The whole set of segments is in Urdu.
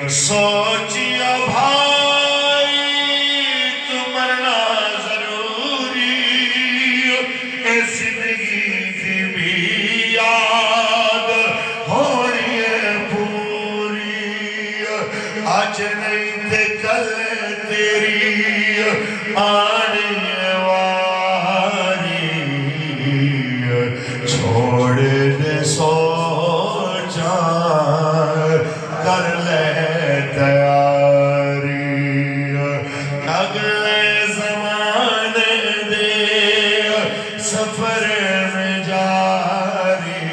سوچیا بھائی تو مرنا ضروری اے زندگی کی بھی یاد ہونی ہے پوری آج نہیں تھے کل تیری آنی واری چھوڑ دے سوچا کر لے تیاری اگلے زمانے دے سفر میں جاری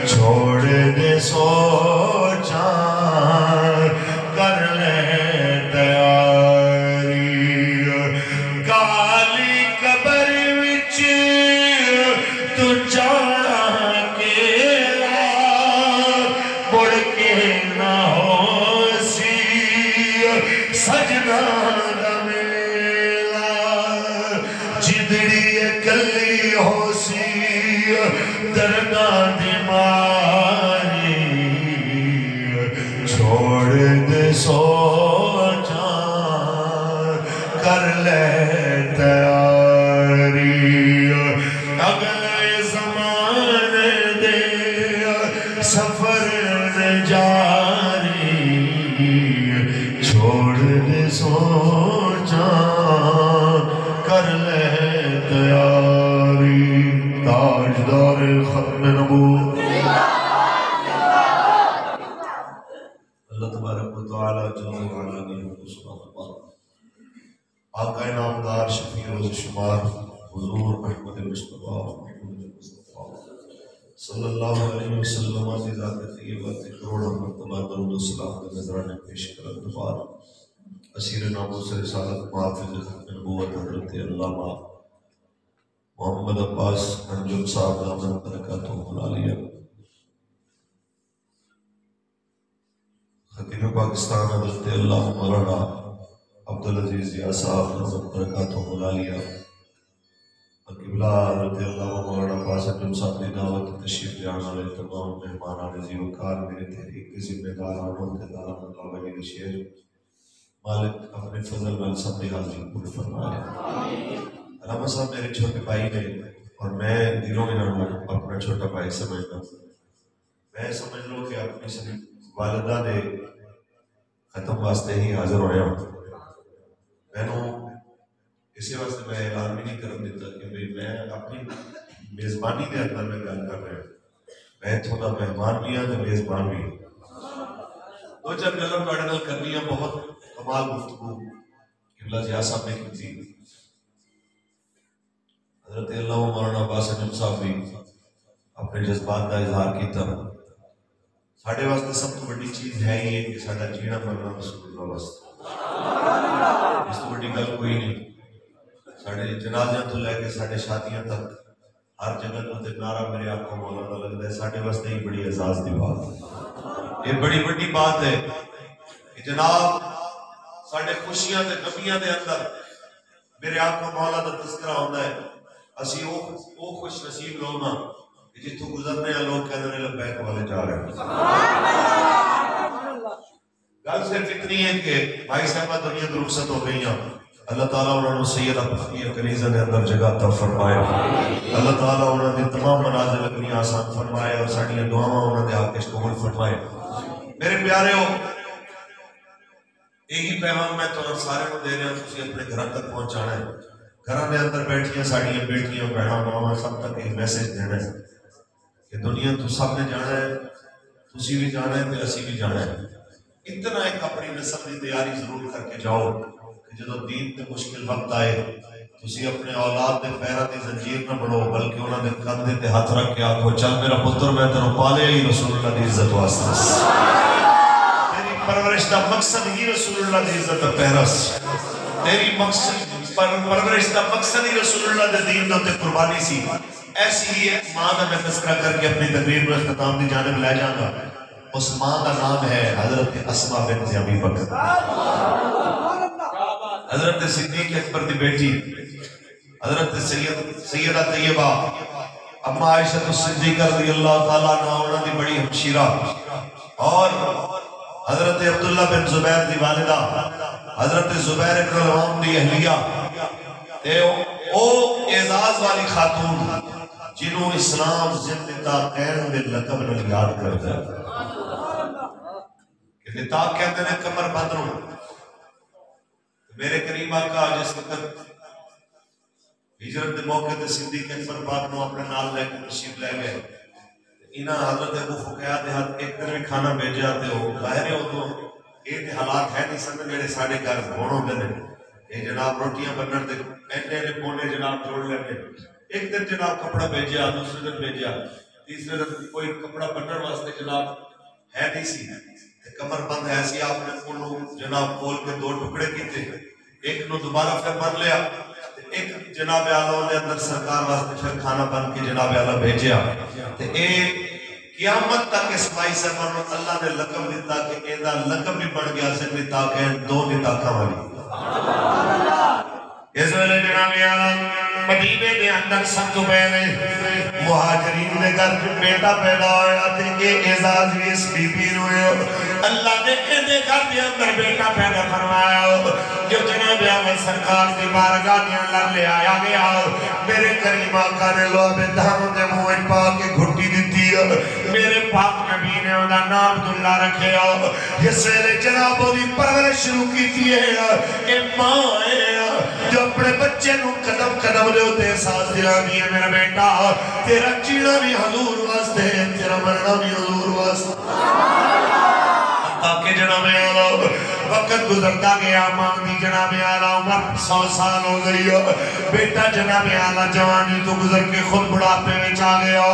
چھوڑ دے سوچا کر لے تیاری کالی قبر وچ تو جانا کیلا مڑ کے نہ ہو سی سجنا دا میلا جدڑی اکلی ہو سی درداں دی ماری چھوڑ دے سوچا کر لے تیاری اگلے زمانے دے سفر جاری چھوڑ دے سوچا کر لے تیاری تاجدار ختم نبوت اللہ تبارک و تعالی جل وعلا نے آقا نامدار شفیع روز شمار حضور محمد مصطفیٰ صلی اللہ علیہ وسلم کی ذات طیبہ کروڑوں مرتبہ درود و سلام کے نذرانے پیش کرت دفار اسیر ناموس رسالت محافظ ختم نبوت حضرت علامہ محمد عباس انجم صاحب دامن برکاتہ العالیہ خطیب پاکستان حضرت اللہ مولانا عبدالعزیز یا صاحب دامن برکاتہ العالیہ قبلہ حضرت اللہ مولانا عباس انجم صاحب نے دعوت تشریف لے آنے والے تمام مہمان عزیز وقار میرے تحریک کے ذمہ داران و عہدیداران اللہ ولی شیر مالک اپنے فضل و سب حاضری پور فرمائے علامہ صاحب میرے چھوٹے بھائی نے اور میں دلوں میں اپنا چھوٹا بھائی سمجھتا ہوں میں سمجھ لوں کہ اپنی والدہ نے ختم واسطے ہی حاضر ہویا میں نے اسی واسطے میں اعلان بھی نہیں کرن دیتا کہ میں اپنی میزبانی کے اندر میں گل کر رہا ہوں میں تھوڑا مہمان بھی ہوں تو میزبان بھی ہوں دو چار گلوں تواڈے نال کرنی ہے بہت کمال گفتگو قبلہ جی صاحب نے کی تھی حضرت اللہ مولانا عباس انجم صاحب بھی اپنے جذبات کا اظہار کیتا ساڈے واسطے سب تو بڑی چیز ہے ہی ہے کہ ساڈا جینا مرنا رسول اللہ واسطے اس تو بڑی گل کوئی نہیں ساڑھے جنازیاں تو لے کے ساڑھے شادیاں تک ہر جگہ تو نعرہ میرے آقا مولانا لگتا ہے ساڑھے واسطے ہی بڑی اعزاز دی بات ہے یہ بڑی بڑی بات ہے کہ جناب ساڑھے خوشیاں تے غمیاں دے اندر میرے آقا مولا دا تذکرہ ہوتا ہے اسی او خوش نصیب لوگ نا کہ جتوں گزرنے ہیں لوگ کہنے لبیک والے جا رہے ہیں گل صرف اتنی ہے کہ بھائی صاحبہ دنیا کی رخصت ہو گئی ہیں اللہ تعالیٰ انہوں نے سیدہ پخیر کنیزہ نے اندر جگہ عطا فرمائے اللہ تعالیٰ انہوں نے تمام منازل اپنی آسان فرمائے اور ساڑھیاں دعاواں انہوں نے آپ کے قبول فرمائے میرے پیارے ہو ایک ہی پیغام میں تو سارے کو دے رہے ہیں تسی اپنے گھر تک پہنچانا ہے گھراں دے اندر بیٹھیاں ساڑھیاں بیٹیاں بہناں ماواں سب تک ایک میسج دینا ہے کہ دنیا تو سب نے جانا ہے تسی بھی جانا ہے تے اسی بھی جانا ہے اتنا ایک اپنی نسل کی تیاری ضرور کر کے جاؤ کہ جدو دین تے مشکل وقت آئے تسی اپنے اولاد دے پیرا دی زنجیر نہ بڑھو بلکہ انہاں دے کندھے تے ہاتھ رکھ کے آکھو چل میرا پتر میں تینوں پالے ہی رسول اللہ دی عزت واسطے تیری پرورش دا مقصد ہی رسول اللہ دی عزت دا پہرس تیری پرورش دا مقصد ہی رسول اللہ دے دین دا تے قربانی سی ایسی ہی ایک ماں دا میں تذکرہ کر کے اپنی تقریر میں اختتام دی جانب لے جاؤں گا اس ماں کا نام ہے حضرت اسماء بنت ابی بکر حضرت صدیق اکبر دی بیٹی حضرت سیدہ طیبہ اما عائشہ صدیقہ رضی اللہ تعالیٰ عنہ انہاں دی بڑی ہمشیرہ اور حضرت عبداللہ بن زبیر دی والدہ حضرت زبیر بن العوام دی اہلیہ تے او اعزاز والی خاتون جنہوں اسلام زند تاقین میں لقب نال یاد کرتا ہے کہ تاق کہتے ہیں کمر بندروں میرے قریب آقا جس وقت ہجرت دے موقع تے صدیق اکبر پاک نو اپنے نال لے کے تشریف لے گئے انہاں حضرت ابو فقیہ دے ہاتھ ایک دن بھی کھانا بھیجا تے ہو ظاہر ہے تو یہ تے حالات ہے نہیں سن جڑے ساڈے گھر ہون ہوندے نے یہ جناب روٹیاں بنن تے اینے کونے جناب جوڑ لیندے ایک دن جناب کپڑا بھیجا دوسرے دن بھیجا تیسرے دن کوئی کپڑا بنن واسطے جناب ہے نہیں سی تے کمر بند ہے سی آپ نے انہوں جناب کھول کے دو ٹکڑے کیتے ایک نو دوبارہ پھر بن لیا ایک جناب اعلیٰ نے اندر سرکار واسطے پھر کھانا بن کے جناب اعلیٰ بھیجیا تے اے قیامت تک اسماعیل صاحب نے اللہ نے لقب دیتا کہ اے دا لقب بھی بڑھ گیا زندگی تاکہ دو نتاکہ والی اس ویلے جناب اعلیٰ مدینے دے اندر سب تو پہلے مہاجرین نے گھر بیٹا پیدا ہویا تے اے اعزاز بھی اس بی بی ہوئے اللہ نے اندے گھر دے اندر بیٹا پیدا فرمایا جو جناب اعلیٰ سرکار دی بارگاہ دے اندر لے آیا گیا میرے کریم آقا نے لواب دھانوں دے موہن پاک کے گھٹی دیتی میرے پاک نبی نے انہا نام عبداللہ رکھے اس ویلے جناب دی پرورش شروع کی تھی اے ماں جو اپنے بچے نو قدم قدم دے ہوتے احساس دلانی ہے میرا بیٹا تیرا چیڑا بھی حضور واسطے تیرا مرنا بھی حضور واسطے تاکہ جناب اعلیٰ وقت گزرتا گیا مانگی جناب اعلیٰ عمر 100 سال ہو گئی بیٹا جناب اعلیٰ جوانی تو گزر کے خود بڑھاپے میں چاہ گیا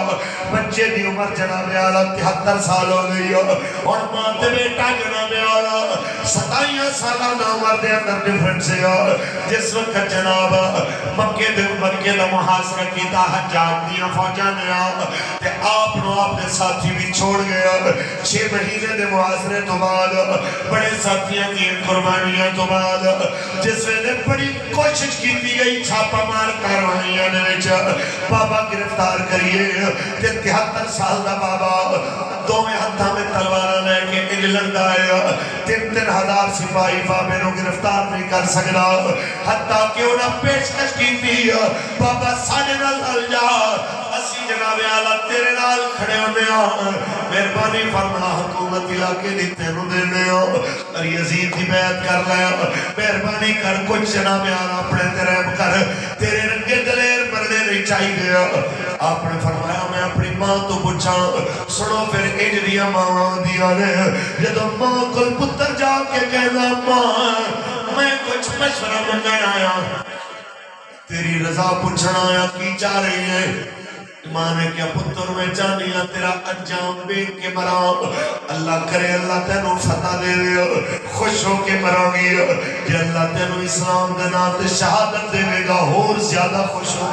بچے دی عمر جناب اعلیٰ 73 سال ہو گئی اور مانتے بیٹا جناب اعلیٰ 27 سالہ عمر دے اندر ڈیفرنٹ سے جس وقت جناب مکے دا محاصرہ کی تا حجاج دیا فوجہ نے تے آپ نو آپ دے ساتھی بھی چھوڑ گیا 6 مہینے دے محاصرے تو بعد بڑے ساتھیاں کی قربانیاں تو بعد جس ویلے بڑی کوشش کی تھی گئی چھاپا مار کاروائیاں نے بابا گرفتار کریے 73 سال دا بابا دو میں ہتھا میں تلوارہ لے کے انگلنڈ آیا 3 ہزار سپاہی بابے نو گرفتار نہیں کر سکتا حتیٰ کہ انہاں پیشکش کی تھی بابا ساڑھے نال جا اسی جناب اعلیٰ تیرے نال کھڑے ہونے مہربانی فرما حکومت علاقے دی تینوں دینے اور یزید دی بیعت کر لیا مہربانی کر کچھ جناب اعلیٰ اپنے ترہم کر تیرے رنگے دلیر مرنے نہیں چاہی گیا آپ نے فرمایا میں اپنی ماں تو پوچھا سنو پھر اجریہ ماں دیا نے جدو ماں کل پتر جا کے کہنا ماں میں کچھ مشورہ منگن آیا تیری رضا پوچھنا آیا کی چاہ رہی ہے ماں نے کیا پتر میں جانیا تیرا انجام بیک کے مرام اللہ کرے اللہ تینوں فتح دے دے خوش ہو کے مرانگی کہ اللہ تینوں اسلام دنات شہادت دے گا اور زیادہ خوش ہو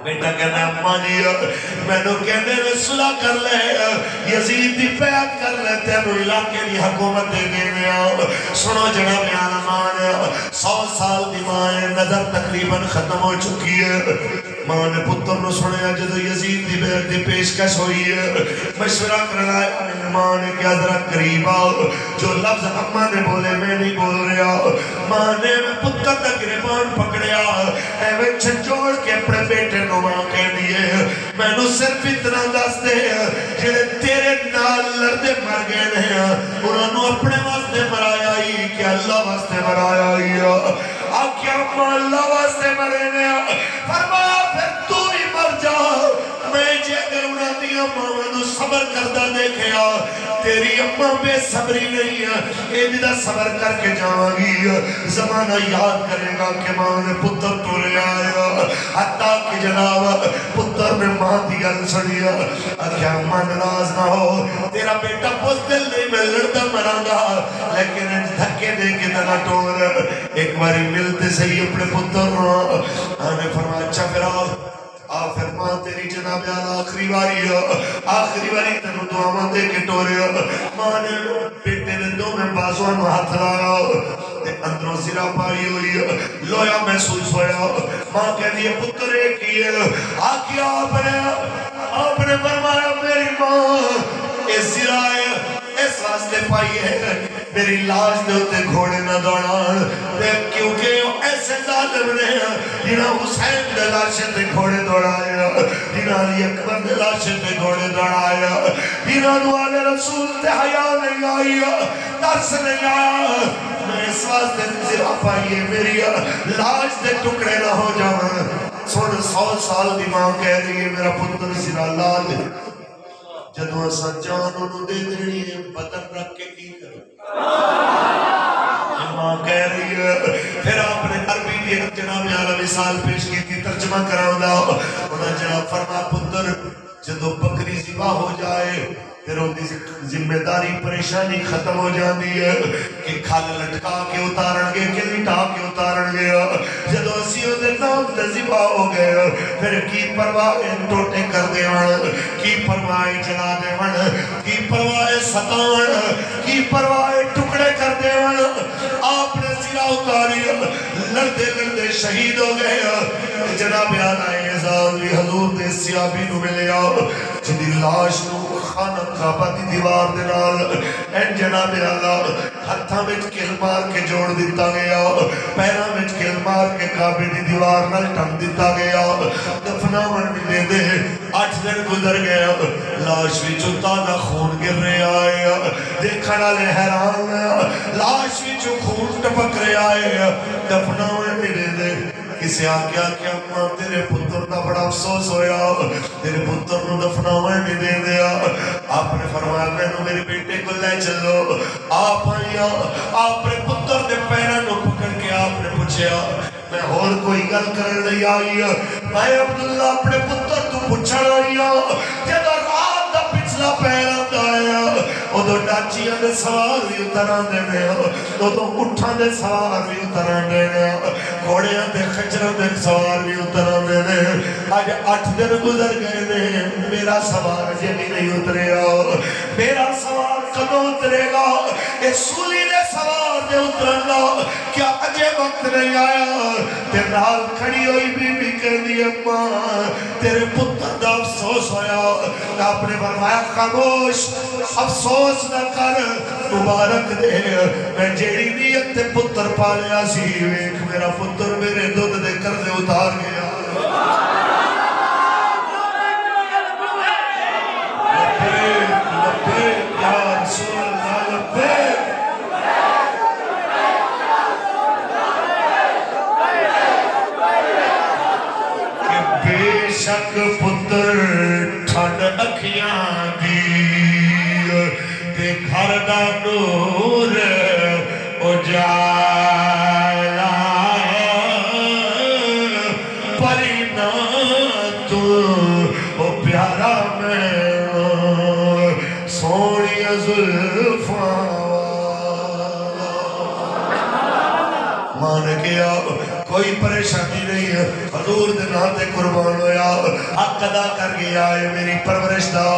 بیٹا کہنا ہے اممہ جی میں نو کہنے میں صلح کر لے یزید دی بیعت کر لے تینو علاقے دی حکومت دے گئے سنو جناب عالمان 100 سال دی ماں نظر تقریباً ختم ہو چکی ہے ماں نے پتر نو سنیا جدو یزید دی بیعت دی پیشکش ہوئی ہے مشورہ کرنا ہے ماں نے کیا ذرا قریب آؤ جو لفظ اممہ نے بولے میں نہیں بول رہا ماں نے پتر دا گریبان پکڑیا اے میں چھنچوڑ کے اپنے بیٹے نو ماں کہہ دیئے میں نو صرف اتنا دس دے جنہیں تیرے نال لردے مر گئے ہیں انہوں نے اپنے واسطے مرایا ہی کہ اللہ واسطے مرایا ہی آکیا اممہ اللہ واسطے مرے نے فرمایا پھر تو ہی مر جا میں جے اگر انہوں نے اممہ نو صبر کردہ دیکھے تیری اممہ بے صبری نہیں ہے اے جدہ صبر کر کے جاؤں گی زمانہ یاد کرے گا کہ ماں نے پتر تو لے آیا حتیٰ کہ جناب پتر نے ماں دی گل سڑیا کیا اممہ نراز نہ ہو تیرا بیٹا بزدل نہیں میں لڑتا مرا گا لیکن دھکے دے کے دنا ٹور ایک باری ملتے سے ہی اپنے پتر آنے فرمایا اچھا پھر آؤ فرما تیری جناب آخری باری تنو دعاواں دے کے ٹوریا ماں نے بیٹے نے دو میں بازوان میں ہاتھ لایا اندروں زرا پائی ہوئی لویا محسوس ہویا ماں کہہ دیئے پتر ایک ہی ہے آکیا آپ نے فرمایا میری ماں اس زرا ہے اس واسطے پائی ہے میری لاش دے ہوتے گھوڑے نہ دوڑان کیونکہ ایسے ظالم نے جنہاں حسین دے لاشے تے گھوڑے دوڑایا جنہاں علی اکبر دے لاشے تے گھوڑے دوڑایا جنہاں نوال رسول تے حیاء نہیں آئی ترس نہیں آیا میں اس واسطے زرا پائی ہے میری لاش دے ٹکڑے نہ ہو جاؤں سن 100 سال دی ماں کہہ رہی ہے میرا پتر زرا لا دے جدو ایسا جان انہوں دے دینی ہے بدن رکھ کے کی کرو ماں کہہ رہی ہے پھر آپ نے عربی کی ایک جناب اعلیٰ مثال پیش کی تھی ترجمہ کراؤں دا انہوں جناب فرما پتر جدو بکری ذبح ہو جائے پھر ان کی ذمہ داری پریشانی ختم ہو جاندی ہے کہ کھال لٹکا کے اتارن گے کہ لٹا کے اتارن گیا جدو اسیوں دے نام تے ذبح ہو گئے پھر کی پرواہ ٹوٹے کر دے ون کی پرواہ جلا دے ون کی پرواہ ستان کی پرواہ ٹکڑے کر دے ون آپ نے زرا اتاری لڑتے شہید ہو گئے جناب آلہ اعزاز بھی حضور دے سیابی نو ملے آؤ جدی لاش نو خانہ کعبہ دی دیوار دے نال این جناب آلہ ہتھاں وچ کل مار کے جوڑ دیتا گیا پیراں وچ کل مار کے کعبے دی دیوار نال ٹنگ دیتا گیا دفناون ملے دے 8 دن گزر گیا لاش وچوں تازہ خون گر رہے آئے دیکھن والے حیران لاش وچوں خون ٹپک رہے آئے دفناون ملے دے کسی آکیا کیا ماں تیرے پتر دا بڑا افسوس ہویا تیرے پتر نو دفناویں نہیں دے دیا آپ نے فرمایا میں نو میرے بیٹے کو لے چلو آپ آئیا آپ نے پتر دے پیرا نو پکڑ کے آپ نے پوچھیا میں اور کوئی گل کرنے نہیں آئی میں عبداللہ اپنے پتر تو پوچھا آئیا جدو رات دا پچھلا پیرا دایا ادو ڈاچیاں دے سوار بھی اتران دینے ادو اٹھان دے سوار بھی اتران دینے گھوڑیاں دے خجران دے سوار بھی اتران دینے آج 8 دن گزر گئے نے میرا سوار جے بھی نہیں اترے گا میرا سوار کدوں اترے گا اس سولی دے سوار دے اترن گا کیا اجے وقت نہیں آیا تیرے نال کھڑی ہوئی بی کہہ دی اماں تیرے پتر دا افسوس ہویا آپ نے فرمایا خاموش افسوس نہ کر مبارک دے میں جیڑی نیت تے پتر پالیا سی ویکھ میرا پتر میرے دودھ دے قرضے اتار گیا لبیک یا رسول اللہ لبیک کہ بے شک پتر ٹھنڈ اکھیاں دی تے گھر دا نور اجالا پرینا تو او پیارا میں سونی زلفاں مان گیا کوئی پریشانی نہیں ہے حضور دے ناتے قربان ہویا حق ادا کر گیا ہے میری پرورش دا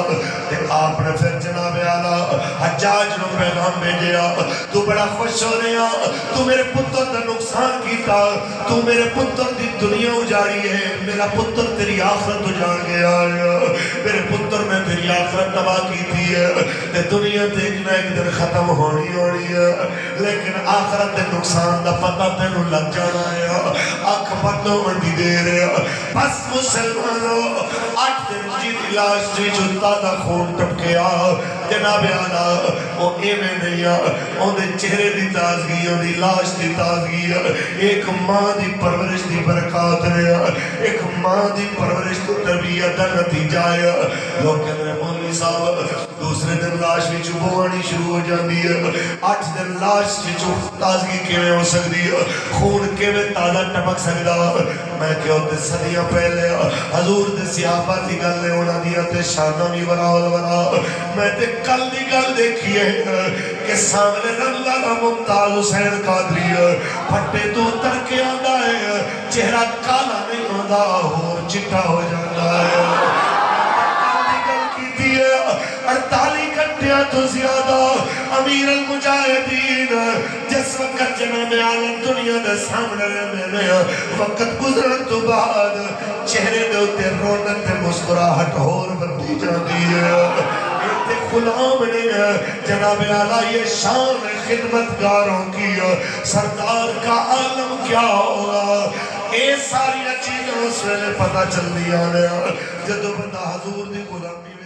تے آپ نے پھر جناب اعلیٰ حجاج نو پیغام بھیجیا تو بڑا خوش ہو رہا تو میرے پتر دا نقصان کیتا تو میرے پتر دی دنیا اجاڑی ہے میرا پتر تیری آخرت اجاڑ گیا ہے میرے پتر نے تیری آخرت تباہ کی تھی ہے تے دنیا تے ایک نہ ایک دن ختم ہونی ہے لیکن آخرت دے نقصان دا پتہ تینوں لگ جانا ہے آنکھ بندوں منڈی دے رہے بس مسلمانوں 8 دن جی لاش جی جتا دا خون ٹپکیا جناب آلہ وہ ایمیں نہیں ان دے چہرے دی تازگی ان دی لاش دی تازگی ایک ماں دی پرورش دی برکات رہا ایک ماں دی پرورش دی تربیت دا نتیجہ ہے لوگ کہتے ہیں مولوی صاحب دوسرے دن لاش بھی چوبوانی شروع ہو جاندی ہے 8 دن لاش بھی تازگی کیویں ہو سکتی ہے خون کیویں تازہ ٹپک سکتا میں کہ ہوتے صدیاں پہلے حضور دے صحابہ دی گل نے ہونا دیا تے شانہ بھی ورا میں تے کل دی گل دیکھی ہے کہ سامنے رنگا کا ممتاز حسین قادری پھٹے تو اتر کے آندا ہے چہرہ کالا نہیں ہوندہ ہو چٹا ہو جانا ہے 48 گھنٹیاں تو زیادہ امیر المجاہدین جس وقت جناب عالم دنیا دے سامنے رہنے وقت گزرن تو بعد چہرے دے اتے رونت تے مسکراہٹ اور بندی جاندی ہے ایتے غلام نے جناب عالی یہ شان خدمتگاروں کی سردار کا عالم کیا ہوگا اے ساری چیزیں اس ویلے پتہ چل دیا جدو بندہ حضور دی غلامی